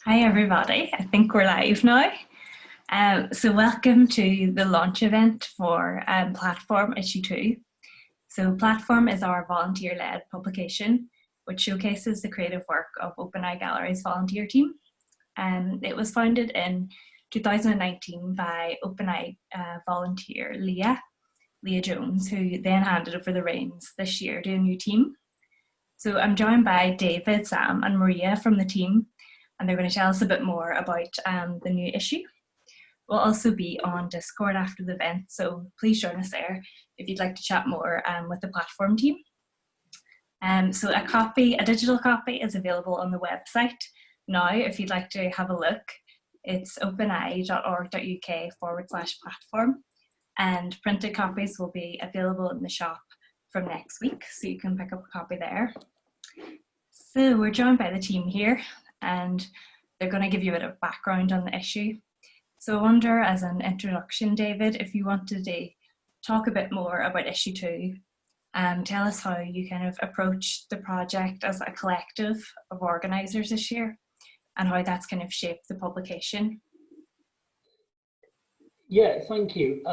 Hi everybody, I think we're live now. So welcome to the launch event for Platform Issue 2. So Platform is our volunteer-led publication which showcases the creative work of Open Eye Gallery's volunteer team. It was founded in 2019 by Open Eye volunteer Leah Jones, who then handed over the reins this year to a new team. So I'm joined by David, Sam and Maria from the team, and they're going to tell us a bit more about the new issue. We'll also be on Discord after the event, so please join us there if you'd like to chat more with the platform team. So a digital copy is available on the website now if you'd like to have a look. It's openeye.org.uk/platform, and printed copies will be available in the shop from next week, so you can pick up a copy there. So we're joined by the team here, and they're going to give you a bit of background on the issue. So I wonder, as an introduction, David, if you wanted to talk a bit more about issue 2, tell us how you kind of approached the project as a collective of organisers this year and how that's kind of shaped the publication. Yeah, thank you.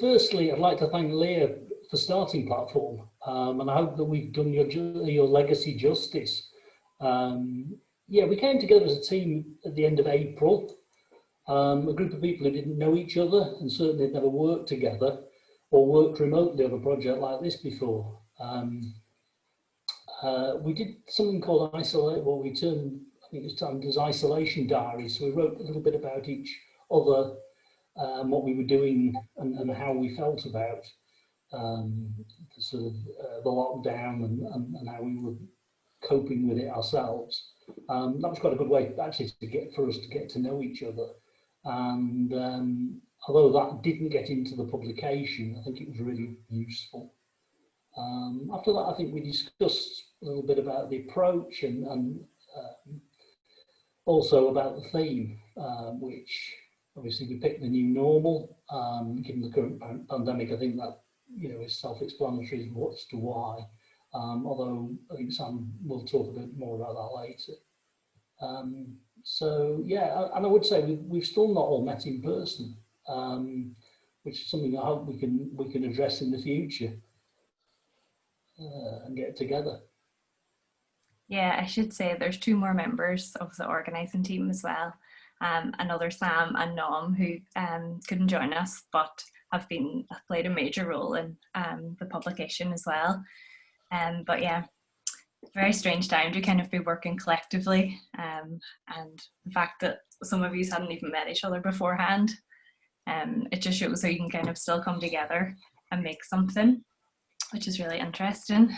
Firstly, I'd like to thank Leah for starting Platform, and I hope that we've done your legacy justice. We came together as a team at the end of April, a group of people who didn't know each other and certainly had never worked together or worked remotely on a project like this before. We did something called isolate, what we termed, I think it's termed as isolation diaries. So we wrote a little bit about each other, what we were doing and how we felt about the lockdown and how we were coping with it ourselves. That was quite a good way actually for us to get to know each other. And although that didn't get into the publication, I think it was really useful. After that, I think we discussed a little bit about the approach and also about the theme, which obviously we picked the new normal. Given the current pandemic, I think that is self-explanatory as to why. Although I think Sam will talk a bit more about that later. And I would say we've still not all met in person, which is something I hope we can address in the future and get together. Yeah, I should say there's 2 more members of the organising team as well. Another Sam and Nom, who couldn't join us but have played a major role in the publication as well. But yeah, very strange time to kind of be working collectively, and the fact that some of you hadn't even met each other beforehand. It just shows how you can kind of still come together and make something, which is really interesting.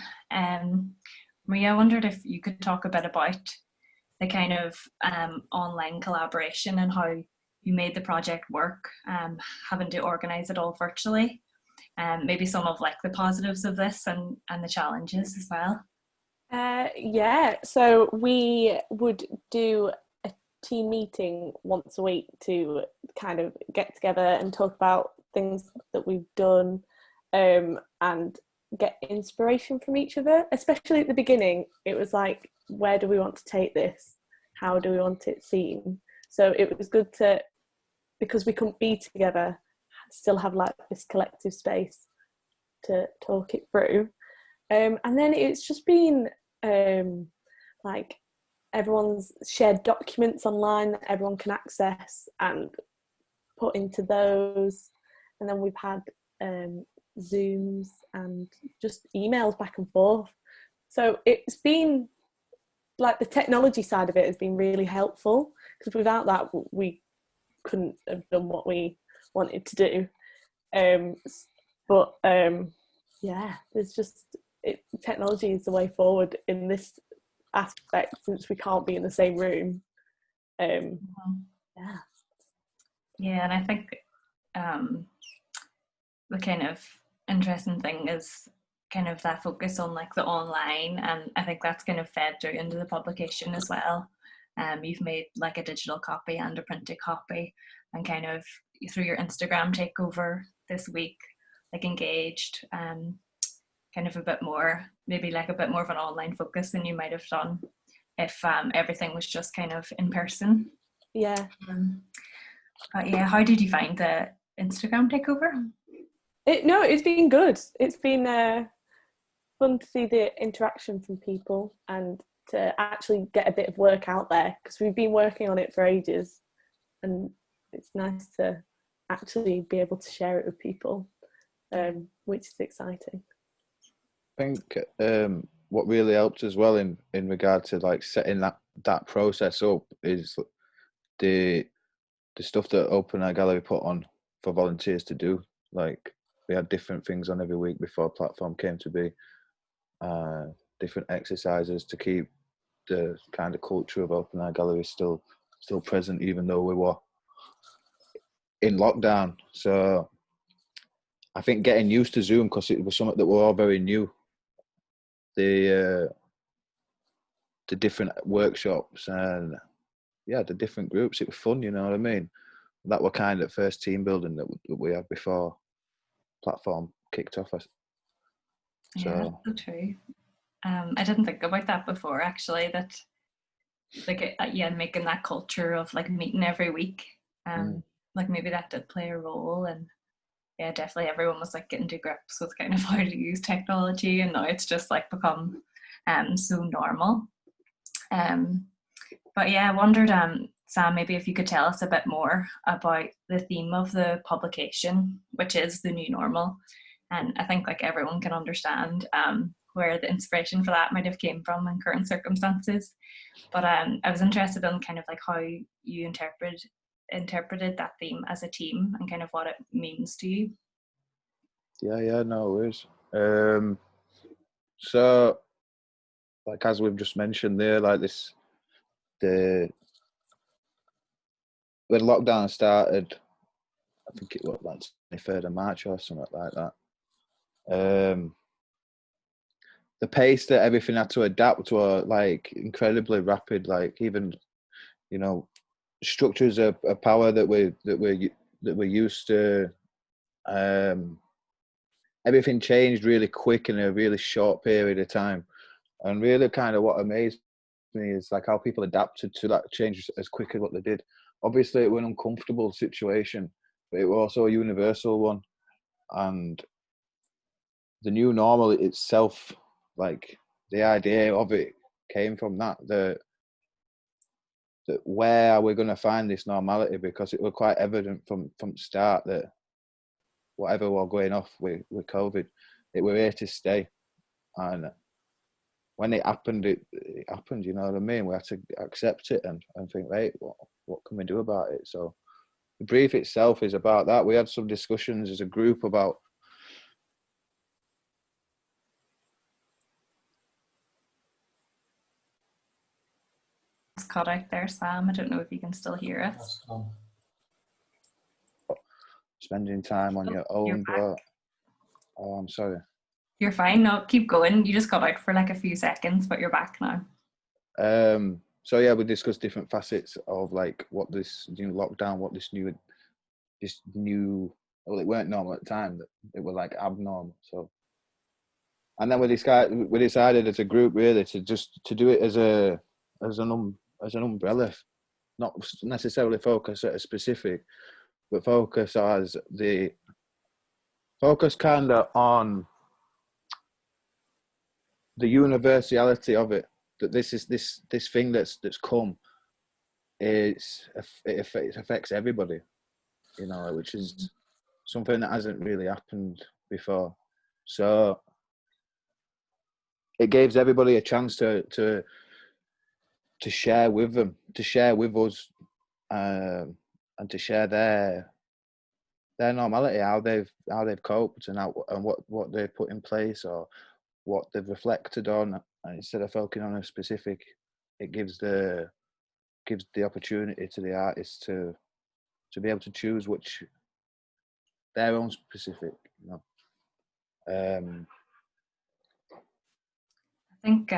Maria, I wondered if you could talk a bit about the kind of online collaboration and how you made the project work, having to organise it all virtually, and maybe some of the positives of this and the challenges as well. So we would do a team meeting once a week to kind of get together and talk about things that we've done, and get inspiration from each other. Especially at the beginning, it was like, where do we want to take this? How do we want it seen? So it was good to, because we couldn't be together, still have this collective space to talk it through. And then it's just been everyone's shared documents online that everyone can access and put into those. And then we've had Zooms and just emails back and forth. So it's been the technology side of it has been really helpful, because without that we couldn't have done what we wanted to do. There's just technology is the way forward in this aspect, since we can't be in the same room. And I think the kind of interesting thing is kind of that focus on the online, and I think that's kind of fed through into the publication as well. You've made a digital copy and a printed copy, and kind of through your Instagram takeover this week, engaged kind of a bit more, maybe a bit more of an online focus than you might have done if everything was just kind of in person. Yeah. But yeah, how did you find the Instagram takeover? It's been good. It's been fun to see the interaction from people and to actually get a bit of work out there, because we've been working on it for ages, and it's nice to actually be able to share it with people, which is exciting. I think what really helped as well in regard to like setting that process up is the stuff that Open Air Gallery put on for volunteers to do. Like, we had different things on every week before platform came to be, different exercises to keep the kind of culture of Open Air Gallery still present, even though we were in lockdown. So I think getting used to Zoom, because it was something that we're all very new, the different workshops and the different groups, it was fun, you know what I mean? That were kind of first team building that we had before platform kicked off. Yeah, that's so true. I didn't think about that before, actually, that like making that culture of like meeting every week, like maybe that did play a role. And yeah, definitely everyone was like getting to grips with kind of how to use technology, and now it's just like become so normal. But yeah, I wondered, Sam, maybe if you could tell us a bit more about the theme of the publication, which is the new normal. And I think like everyone can understand where the inspiration for that might have came from in current circumstances. But I was interested in kind of like how you interpreted that theme as a team and kind of what it means to you. Yeah, no worries. So, like as we've just mentioned there, like when lockdown started, I think it was like 23rd of March or something like that. The pace that everything had to adapt were like incredibly rapid. Like even, you know, structures of power that we're used to. Everything changed really quick in a really short period of time, and really kind of what amazed me is like how people adapted to that change as quick as what they did. Obviously, it was an uncomfortable situation, but it was also a universal one, and the new normal itself, like the idea of it came from that where are we going to find this normality, because it was quite evident from the start that whatever we're going off with COVID, it were here to stay. And when it happened, it happened, you know what I mean? We had to accept it and think, right, what can we do about it? So the brief itself is about that. We had some discussions as a group about It's cut out there, Sam. I don't know if you can still hear us. spending time on your own. Oh, I'm sorry. You're fine. No, keep going. You just got out for like a few seconds, but you're back now. So yeah, we discussed different facets of like what this new lockdown, what this new, well, it weren't normal at the time, that it was like abnormal. So, and then we decided as a group really to do it as an umbrella, not necessarily focus at a specific, but focus kind of on the universality of it. That this is this thing that's come. It affects everybody, you know, which is something that hasn't really happened before. So it gives everybody a chance to share with them, to share with us, and to share their normality, how they've coped, and what they've put in place or what they've reflected on. And instead of focusing on a specific, it gives the opportunity to the artists to be able to choose which their own specific, you know. I think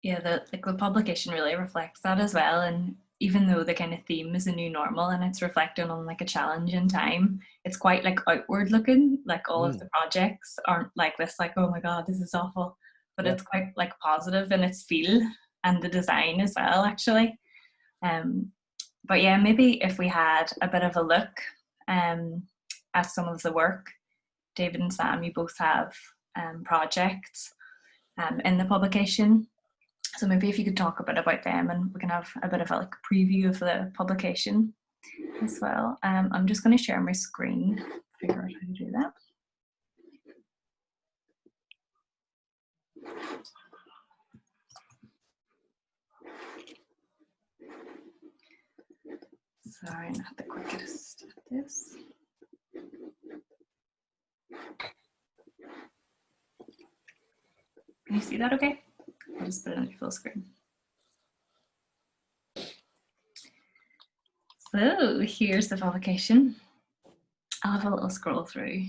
the publication really reflects that as well. And even though the kind of theme is a new normal and it's reflecting on like a challenge in time, it's quite like outward looking. Like all of the projects aren't like this, like, oh my god, this is awful, but it's quite like positive in its feel. and the design as well, actually. But yeah, maybe if we had a bit of a look at some of the work. David and Sam, you both have projects in the publication. So maybe if you could talk a bit about them, and we can have a bit of a preview of the publication as well. I'm just going to share my screen, figure out how to do that. Sorry, not the quickest at this. Can you see that okay? I'll just put it on full screen. So here's the publication. I'll have a little scroll through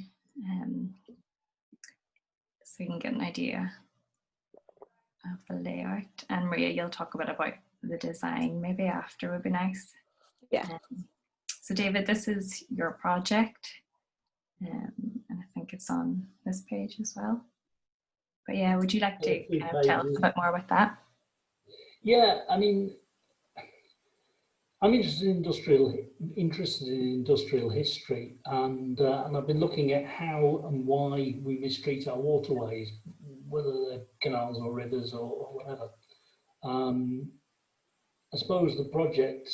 so you can get an idea of the layout. And Maria, you'll talk a bit about the design maybe after, would be nice. Yeah. So David, this is your project, and I think it's on this page as well. But yeah, would you like to kind of tell us a bit more about that? Yeah, I mean, I'm interested in industrial history, and I've been looking at how and why we mistreat our waterways, whether they're canals or rivers or whatever. I suppose the project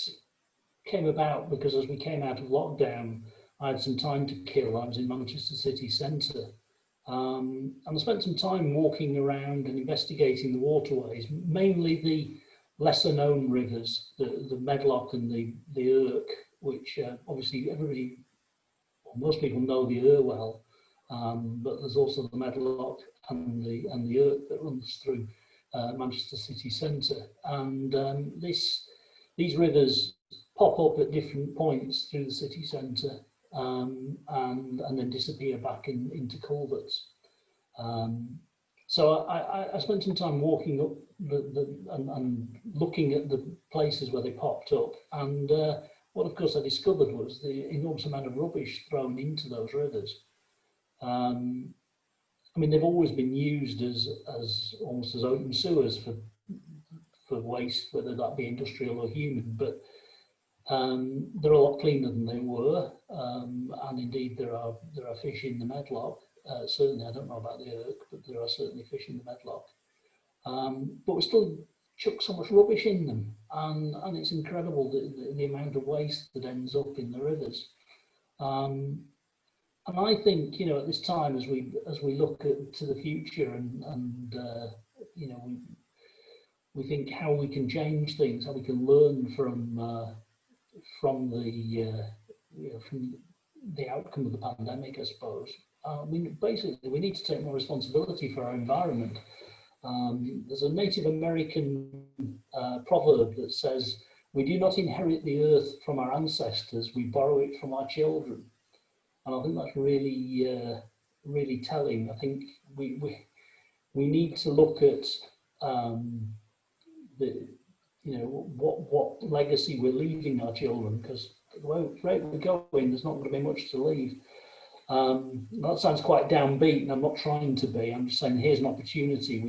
came about because as we came out of lockdown, I had some time to kill. I was in Manchester city centre, and I spent some time walking around and investigating the waterways, mainly the lesser known rivers, the Medlock and the Irk, which obviously everybody, or most people know the Ur well, but there's also the Medlock and the Irk that runs through Manchester city centre, and these rivers pop up at different points through the city centre, and then disappear back into culverts. So I spent some time walking up and looking at the places where they popped up, and what of course I discovered was the enormous amount of rubbish thrown into those rivers. I mean, they've always been used as almost as open sewers for waste, whether that be industrial or human, but they're a lot cleaner than they were, and indeed there are fish in the Medlock. Certainly, I don't know about the Irk, but there are certainly fish in the Medlock. But we still chuck so much rubbish in them, and it's incredible the amount of waste that ends up in the rivers. And I think, you know, at this time, as we look to the future, and you know, we think how we can change things, how we can learn from the outcome of the pandemic, I suppose. Basically, we need to take more responsibility for our environment. There's a Native American proverb that says, "We do not inherit the earth from our ancestors, we borrow it from our children." And I think that's really, really telling. I think we need to look at what legacy we're leaving our children, because the rate we're going, there's not going to be much to leave. That sounds quite downbeat, and I'm not trying to be. I'm just saying here's an opportunity.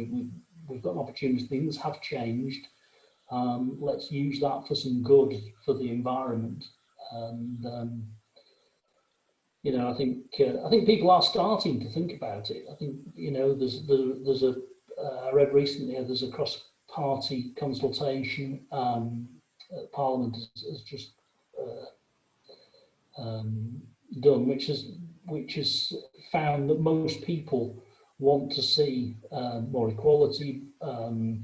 We've got an opportunity. Things have changed. Let's use that for some good for the environment. And you know, I think people are starting to think about it. I think, you know, there's a I read recently there's a cross-party consultation Parliament has just done, which has found that most people want to see more equality and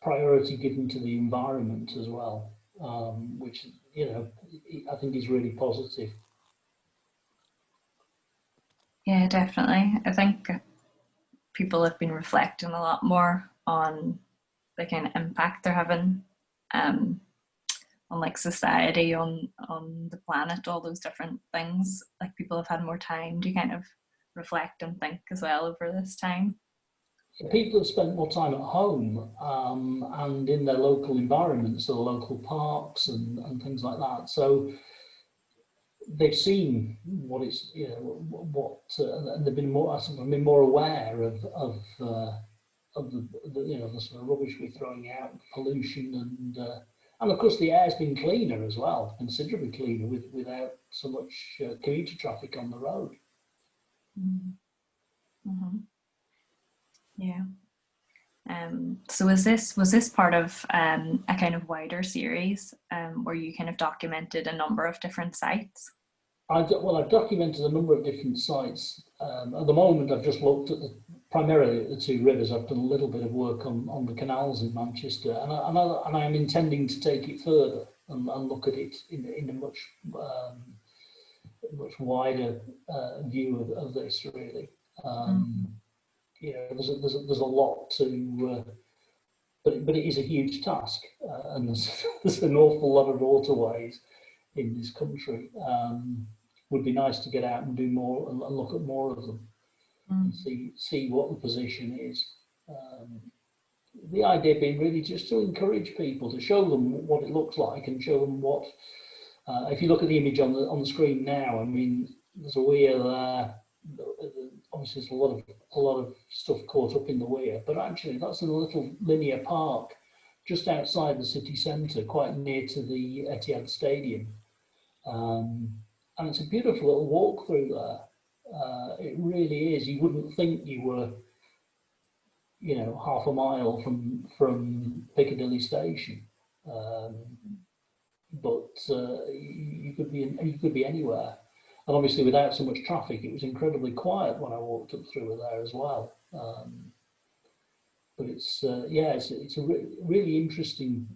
priority given to the environment as well, which, you know, I think is really positive. Yeah, definitely. I think people have been reflecting a lot more on the kind of impact they're having on like society, on the planet, all those different things. Like people have had more time to kind of reflect and think as well over this time. People have spent more time at home and in their local environments, so local parks and things like that. So they've seen what it's, you know, and they've been more aware of the sort of rubbish we're throwing out, pollution, and of course the air's been cleaner as well, considerably cleaner without so much commuter traffic on the road. Mm-hmm. Yeah. So was this part of a kind of wider series where you kind of documented a number of different sites? I've documented a number of different sites. At the moment, I've just looked at primarily at the two rivers. I've done a little bit of work on the canals in Manchester, and I am intending to take it further and look at it in a much wider view of this, really. There's a lot to, but it is a huge task, and there's an awful lot of waterways in this country. Would be nice to get out and do more and look at more of them and see what the position is. The idea being really just to encourage people, to show them what it looks like and show them what. If you look at the image on the screen now, I mean, there's a weir there. Obviously, there's a lot of stuff caught up in the weir, but actually, that's in a little linear park just outside the city centre, quite near to the Etihad Stadium. And it's a beautiful little walk through there. It really is. You wouldn't think you were, half a mile from Piccadilly Station, but you could be anywhere. And obviously, without so much traffic, it was incredibly quiet when I walked up through there as well. But it's a really interesting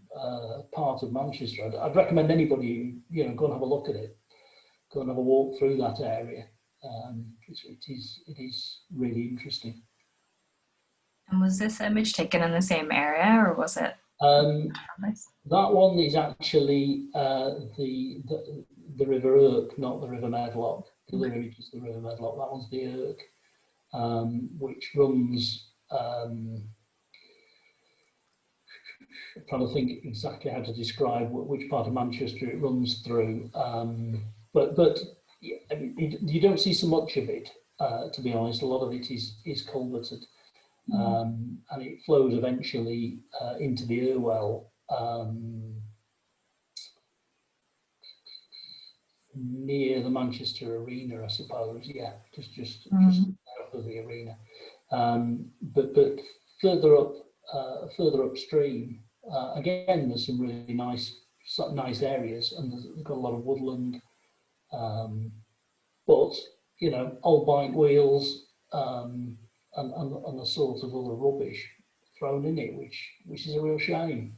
part of Manchester. I'd recommend anybody go and have a look at it. Go and have a walk through that area. It is really interesting. And was this image taken in the same area, or was it? That one is actually the River Irk, not the River Medlock. The other image is the River Medlock. That one's the Irk, which runs. I'm trying to think exactly how to describe which part of Manchester it runs through. But I mean, you don't see so much of it, to be honest. A lot of it is culverted, and it flows eventually into the Irwell near the Manchester Arena, I suppose. Yeah, just south of the arena. But further upstream, again, there's some really nice areas, and they've got a lot of woodland. But old bike wheels and the sort of other rubbish thrown in it, which is a real shame.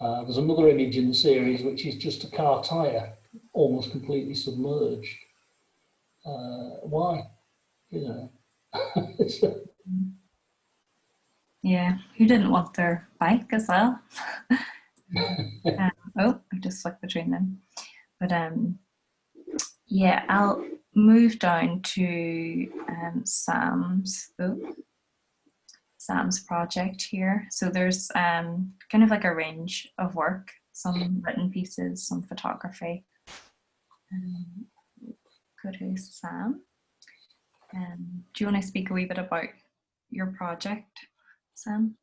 There's another image in the series which is just a car tyre almost completely submerged. Why? Yeah, who didn't want their bike as well? I just flicked between them. But yeah, I'll move down to Sam's project here. So there's kind of like a range of work, some written pieces, some photography. Go to Sam. Do you want to speak a wee bit about your project, Sam?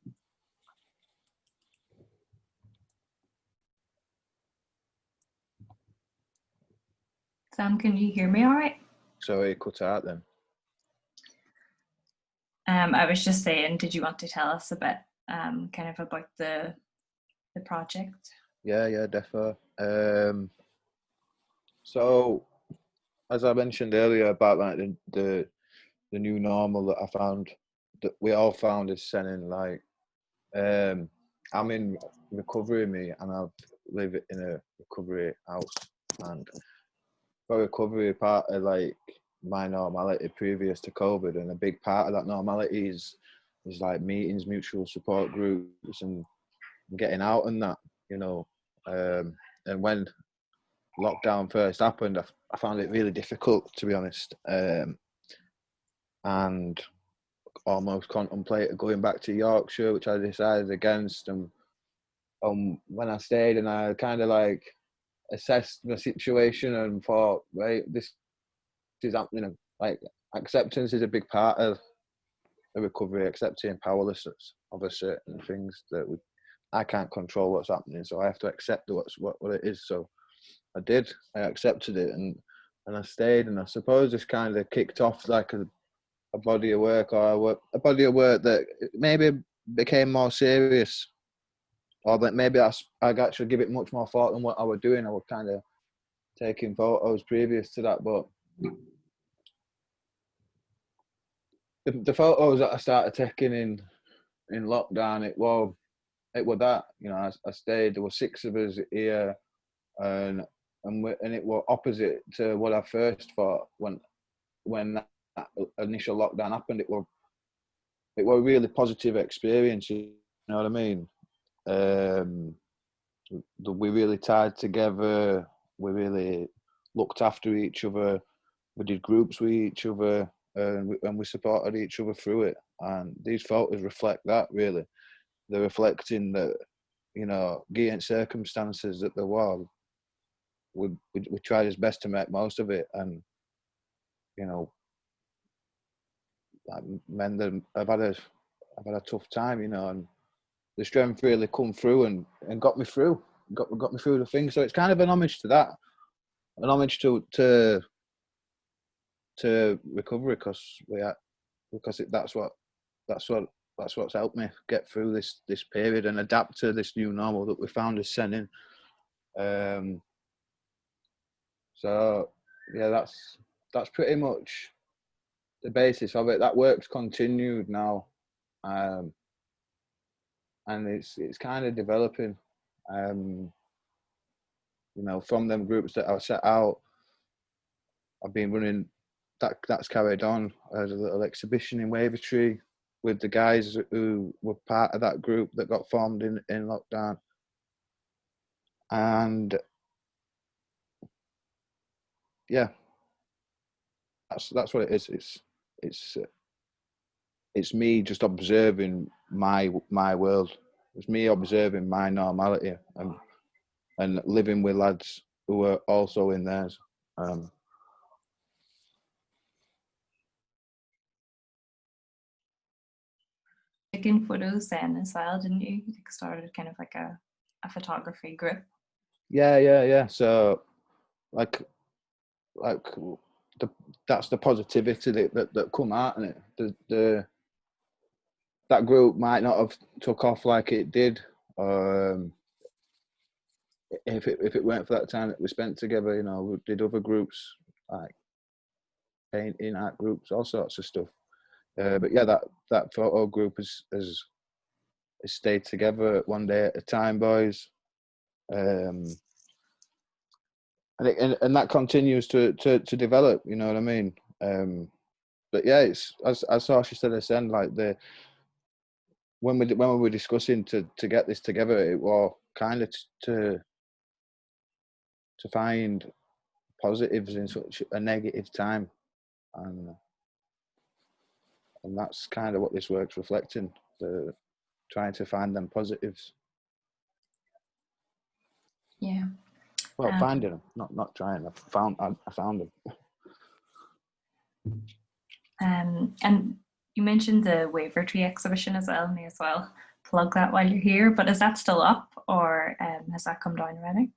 Sam, can you hear me all right? Sorry, cut out then. I was just saying, did you want to tell us a bit kind of about the project? Yeah, definitely. So, as I mentioned earlier about like the new normal that I found, that we all found is sending like, I'm in recovery, and I live in a recovery house, and for recovery, part of like my normality previous to COVID, and a big part of that normality is like meetings, mutual support groups, and getting out and that, and when lockdown first happened, I found it really difficult, to be honest, and almost contemplated going back to Yorkshire, which I decided against. And when I stayed, and I kind of like assessed the situation and thought, right, this is happening. Like, acceptance is a big part of a recovery, accepting powerlessness of a certain things that I can't control what's happening, so I have to accept what it is. So I did. I accepted it, and I stayed. And I suppose this kind of kicked off like a body of work, or a body of work that maybe became more serious, or that maybe I actually give it much more thought than what I was doing. I was kind of taking photos previous to that, but the photos that I started taking in lockdown, it was that, you know, I stayed. There were 6 of us here, and it was opposite to what I first thought when that initial lockdown happened. It was a really positive experience. You know what I mean? We really tied together. We really looked after each other. We did groups with each other, and we supported each other through it. And these photos reflect that, really. They're reflecting that, you know, given circumstances that there were, we tried his best to make most of it. And, you know, that meant that I've had a tough time, you know, and the strength really come through and got me through, got me through the thing. So it's kind of an homage to that, an homage to recovery, because that's what's helped me get through this period and adapt to this new normal that we found is sending. So yeah, that's pretty much the basis of it. That work's continued now, and it's kind of developing. You know, from them groups that I set out, I've been running. That's carried on as a little exhibition in Wavertree with the guys who were part of that group that got formed in lockdown. And yeah, that's what it is. It's me just observing my world. It's me observing my normality and living with lads who are also in theirs. Taking photos then as well, didn't you? You started kind of like a photography group. Yeah. So like that's the positivity that come out in it. That group might not have took off like it did, if it weren't for that time that we spent together. You know, we did other groups like painting, art groups, all sorts of stuff. But yeah, that photo group has stayed together one day at a time, boys. And that continues to develop. You know what I mean? But yeah, it's as Sorcha said, like when we were discussing to get this together, it was kind of to find positives in such a negative time, and that's kind of what this work's reflecting. Trying to find them positives. Yeah. Well, finding them, not trying. I found them. And you mentioned the Wavertree exhibition as well. May as well plug that while you're here. But is that still up, or has that come down already?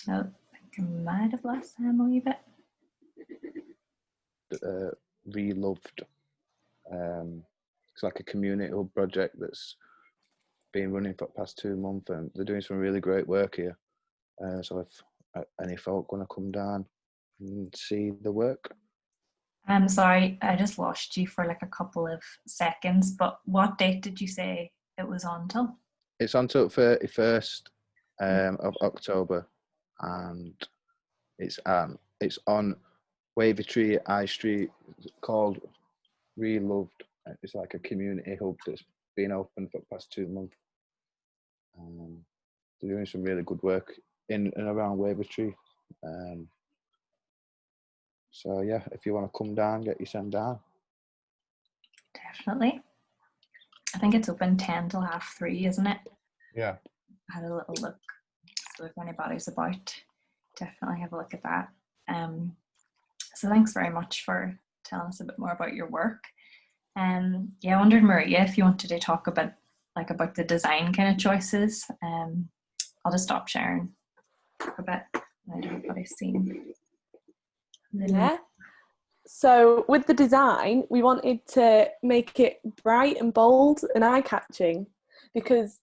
Oh, I think I might have lost Sam a wee bit. Reloved. It's like a community hub project that's been running for the past 2 months, and they're doing some really great work here. So if any folk want to come down and see the work. I'm sorry, I just lost you for like a couple of seconds, but what date did you say it was on till? It's on till 31st of October, and it's on Wavertree High Street, called Reloved. It's like a community hub that's been open for the past 2 months. They're doing some really good work in and around Wavertree. So yeah, if you want to come down, get yourself down. Definitely. I think it's open 10 till 3:30, isn't it? Yeah. I had a little look. So if anybody's about, definitely have a look at that. So thanks very much for telling us a bit more about your work. Yeah, I wondered, Maria, if you wanted to talk about the design kind of choices. I'll just stop sharing a bit. I don't know what I've seen. Yeah. So with the design, we wanted to make it bright and bold and eye-catching, because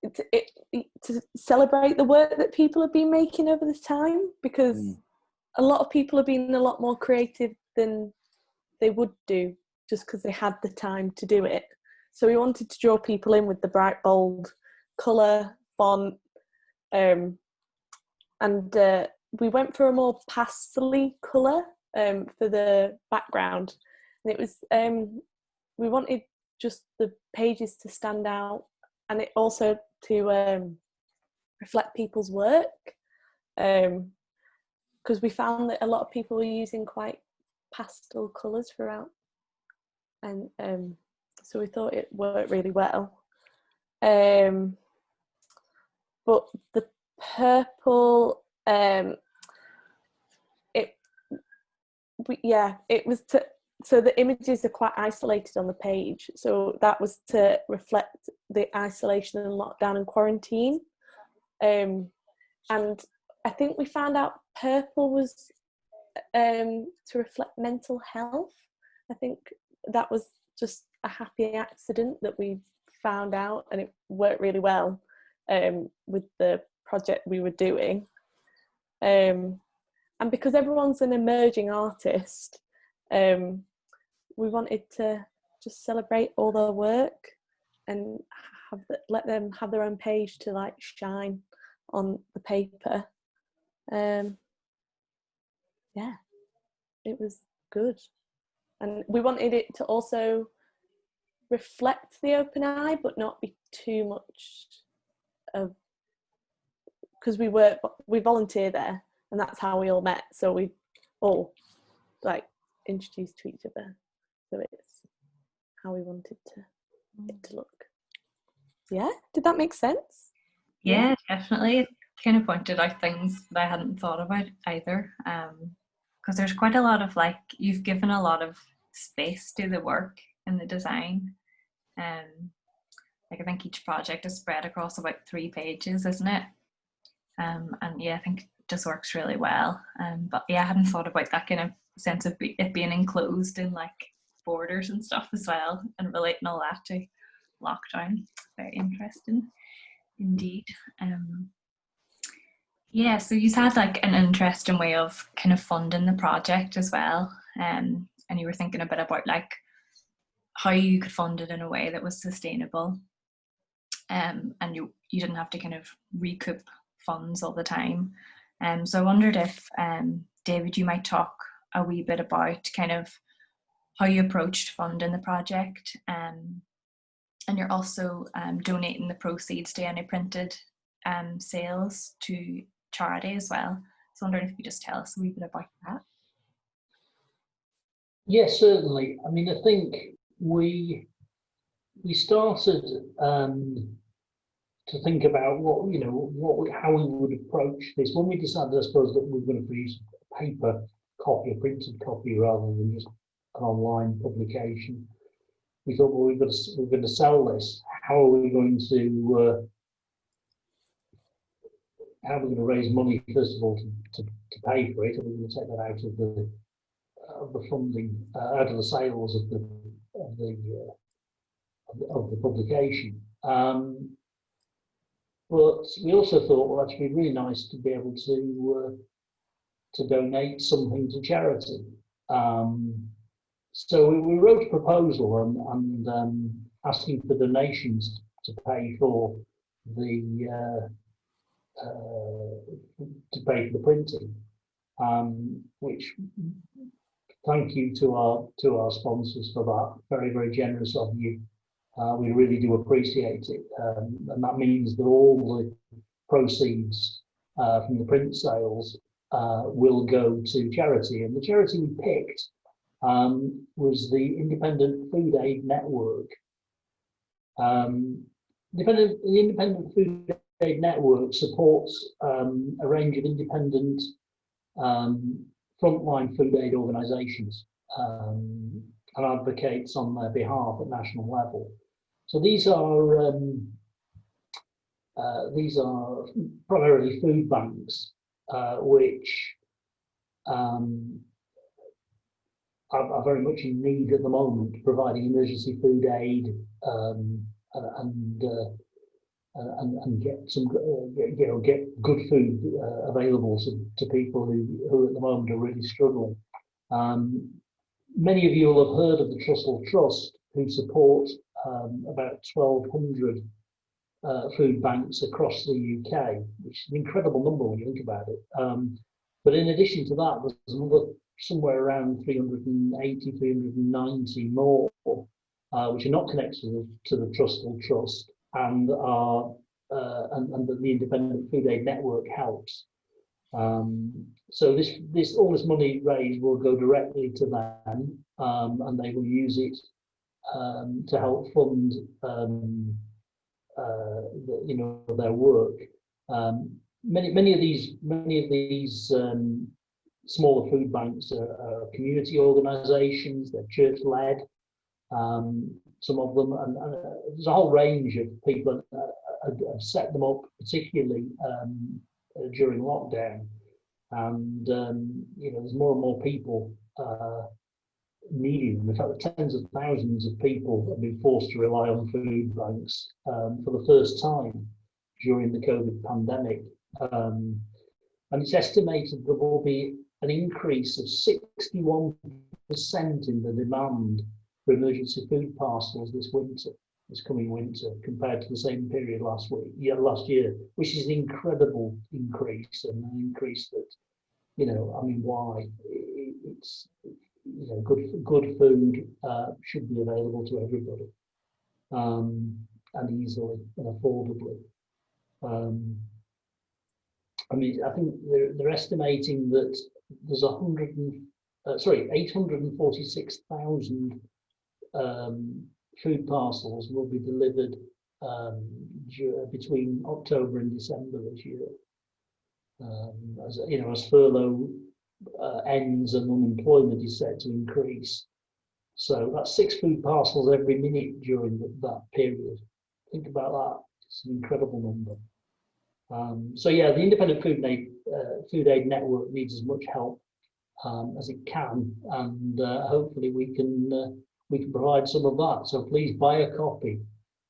to celebrate the work that people have been making over this time, because a lot of people have been a lot more creative than they would do just because they had the time to do it. So we wanted to draw people in with the bright, bold colour, font, and we went for a more pastel-y colour for the background. And it was, we wanted just the pages to stand out, and it also to reflect people's work, because we found that a lot of people were using quite pastel colours throughout, and so we thought it worked really well. But the purple, it was to, so the images are quite isolated on the page, so that was to reflect the isolation and lockdown and quarantine. And I think we found out purple was to reflect mental health. I think that was just a happy accident that we found out, and it worked really well with the project we were doing. And because everyone's an emerging artist, we wanted to just celebrate all their work and let them have their own page to like shine on the paper. Yeah, it was good. And we wanted it to also reflect the open eye, but not be too much of, because we volunteer there, and that's how we all met. So we all like introduced to each other. So it's how we wanted it to look. Yeah, did that make sense? Yeah, definitely. It kind of pointed out things that I hadn't thought about either. Because there's quite a lot of you've given a lot of space to the work and the design. I think each project is spread across about 3 pages, isn't it? And yeah, I think it just works really well. But yeah, I hadn't thought about that kind of sense of it being enclosed in borders and stuff as well, and relating all that to lockdown. Very interesting indeed. Yeah, so you had an interesting way of kind of funding the project as well, and you were thinking a bit about how you could fund it in a way that was sustainable, and you didn't have to kind of recoup funds all the time. So I wondered if David, you might talk a wee bit about kind of how you approached funding the project, and you're also donating the proceeds to any printed sales to charity as well. So I'm wondering if you could just tell us a wee bit about that. Yes, certainly. I mean, I think we started to think about how we would approach this when we decided, I suppose, that we were going to produce a paper copy, a printed copy, rather than just an online publication. We thought, well, we're going to sell this. How are we going to raise money, first of all, to pay for it? Are we going to take that out of the funding, out of the sales of the publication? But we also thought, well, actually, it'd be really nice to be able to donate something to charity. So we wrote a proposal and asking for donations to pay for the printing, which, thank you to our sponsors for that. Very, very generous of you. We really do appreciate it, and that means that all the proceeds from the print sales will go to charity. And the charity we picked was the Independent Food Aid Network. The Independent Food Aid Network supports a range of independent frontline food aid organisations and advocates on their behalf at national level. So these are primarily food banks, which are very much in need at the moment, providing emergency food aid and get some get good food available to people who at the moment are really struggling. Many of you will have heard of the Trussell Trust, who support about 1,200 food banks across the UK, which is an incredible number when you think about it. But in addition to that, there's another somewhere around 380, 390 more, which are not connected to the Trussell Trust, and are and the Independent Food Aid Network helps. So all this money raised will go directly to them, and they will use it to help fund their work. Many of these smaller food banks are community organisations. They're church led. Some of them, and there's a whole range of people have set them up, particularly during lockdown. And there's more and more people needing them. In fact, tens of thousands of people have been forced to rely on food banks for the first time during the COVID pandemic. And it's estimated there will be an increase of 61% in the demand for emergency food parcels this coming winter, compared to the same period last year, which is an incredible increase, and an increase that, why? It's good food should be available to everybody, and easily and affordably. I think they're estimating that there's 846,000 food parcels will be delivered between October and December this year. As furlough ends and unemployment is set to increase. So that's 6 food parcels every minute during that period. Think about that. It's an incredible number. So yeah, the Independent Food Aid Network needs as much help as it can, and hopefully we can provide some of that. So please buy a copy.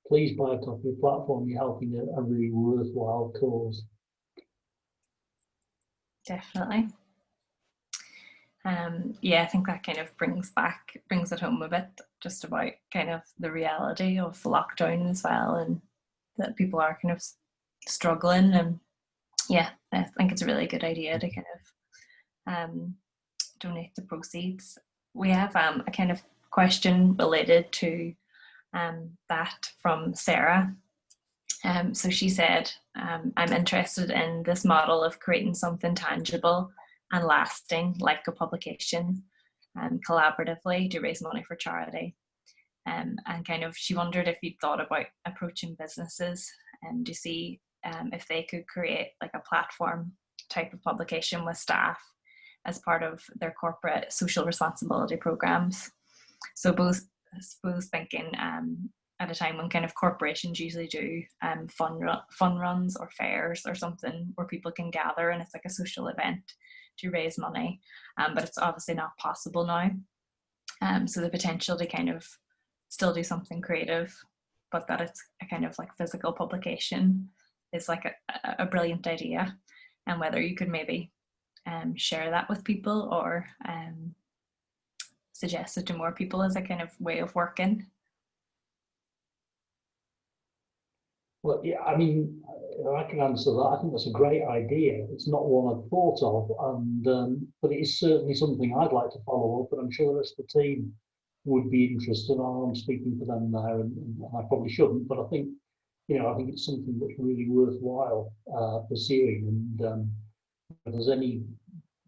Please buy a copy of the platform. You're helping a really worthwhile cause. Definitely. I think that kind of brings it home a bit, just about kind of the reality of lockdown as well, and that people are kind of struggling. And I think it's a really good idea to kind of donate the proceeds. We have a kind of question related to that from Sarah. So she said, I'm interested in this model of creating something tangible and lasting, like a publication, collaboratively to raise money for charity. And kind of she wondered if you'd thought about approaching businesses and to see if they could create like a platform type of publication with staff as part of their corporate social responsibility programs. So both, I suppose, thinking at a time when kind of corporations usually do fun runs or fairs or something where people can gather, and it's like a social event to raise money, but it's obviously not possible now. So the potential to kind of still do something creative, but that it's a kind of like physical publication is like a brilliant idea, and whether you could maybe share that with people or suggest it to more people as a kind of way of working. Well, yeah, I mean, I can answer that. I think that's a great idea. It's not one I've thought of, and but it is certainly something I'd like to follow up, and I'm sure the rest of the team would be interested. I'm speaking for them there, and I probably shouldn't, but I think, I think it's something that's really worthwhile pursuing. And if there's any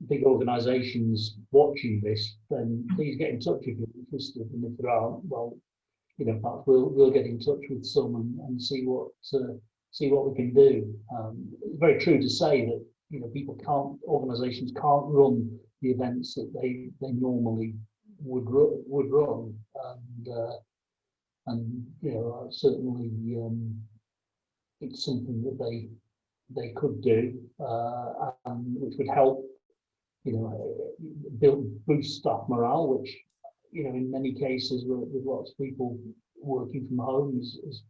big organisations watching this, then please get in touch if you're interested, and if there aren't, well, perhaps we'll get in touch with some and see what we can do. It's very true to say that organisations can't run the events that they normally would run, and certainly it's something that they could do, and which would help, boost staff morale, which, in many cases with lots of people working from home is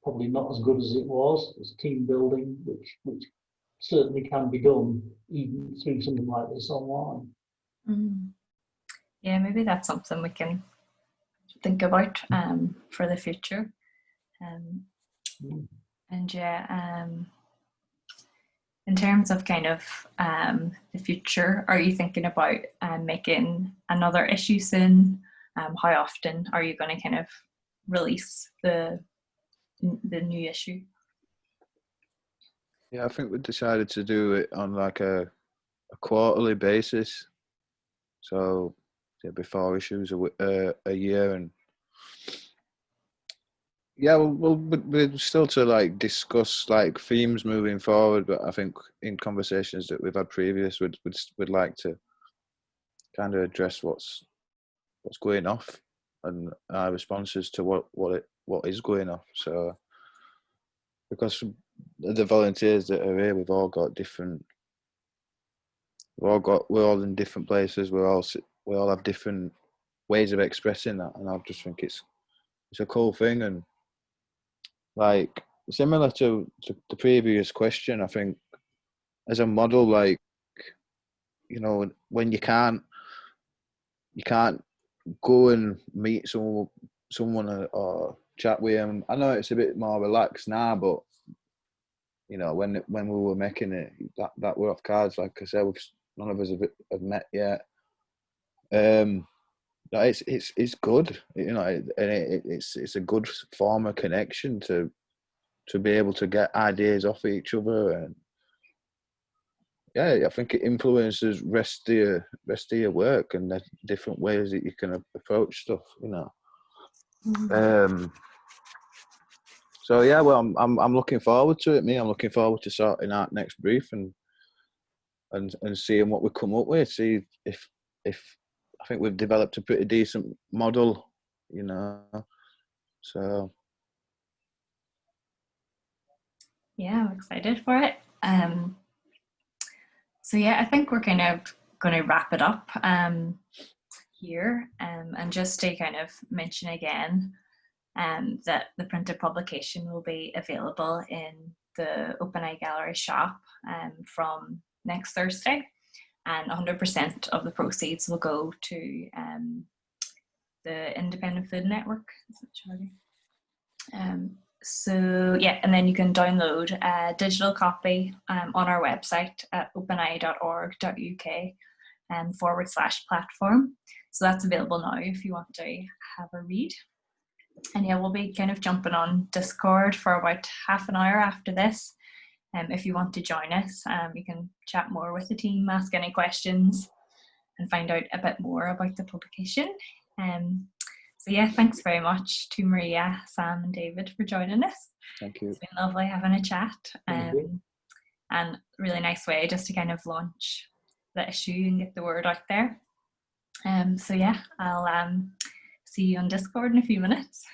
probably not as good as it was. It's team building, which certainly can be done even through something like this online. Yeah, maybe that's something we can think about for the future. And yeah, in terms of kind of the future, are you thinking about making another issue soon? How often are you going to kind of release the new issue? Yeah, I think we decided to do it on like a quarterly basis. So there'll be 4 issues a year, and yeah, we're still to like discuss like themes moving forward. But I think in conversations that we've had previous, we'd like to kind of address what's going off and our responses to what is going off. So because the volunteers that are here, we're all in different places. We all have different ways of expressing that, and I just think it's a cool thing. And like similar to the previous question, I think as a model, like when you can't go and meet someone or chat with them. I know it's a bit more relaxed now, but when we were making it, that were off cards. Like I said, none of us have met yet. It's good, and it's a good form of connection to be able to get ideas off each other, and yeah, I think it influences rest of your work and the different ways that you can approach stuff, So yeah, well, I'm looking forward to it. I'm looking forward to sorting out next brief and seeing what we come up with. See if I think we've developed a pretty decent model, So yeah, I'm excited for it. So yeah, I think we're kind of going to wrap it up here, and just to kind of mention again that the printed publication will be available in the Open Eye Gallery shop from next Thursday, and 100% of the proceeds will go to the Independent Food Network. Is that charity? So yeah, and then you can download a digital copy on our website at openeye.org.uk/platform. So that's available now if you want to have a read. And yeah, we'll be kind of jumping on Discord for about half an hour after this. If you want to join us, you can chat more with the team, ask any questions, and find out a bit more about the publication. So yeah, thanks very much to Maria, Sam and David for joining us. Thank you. It's been lovely having a chat, and really nice way just to kind of launch the issue and get the word out there. So yeah, I'll see you on Discord in a few minutes.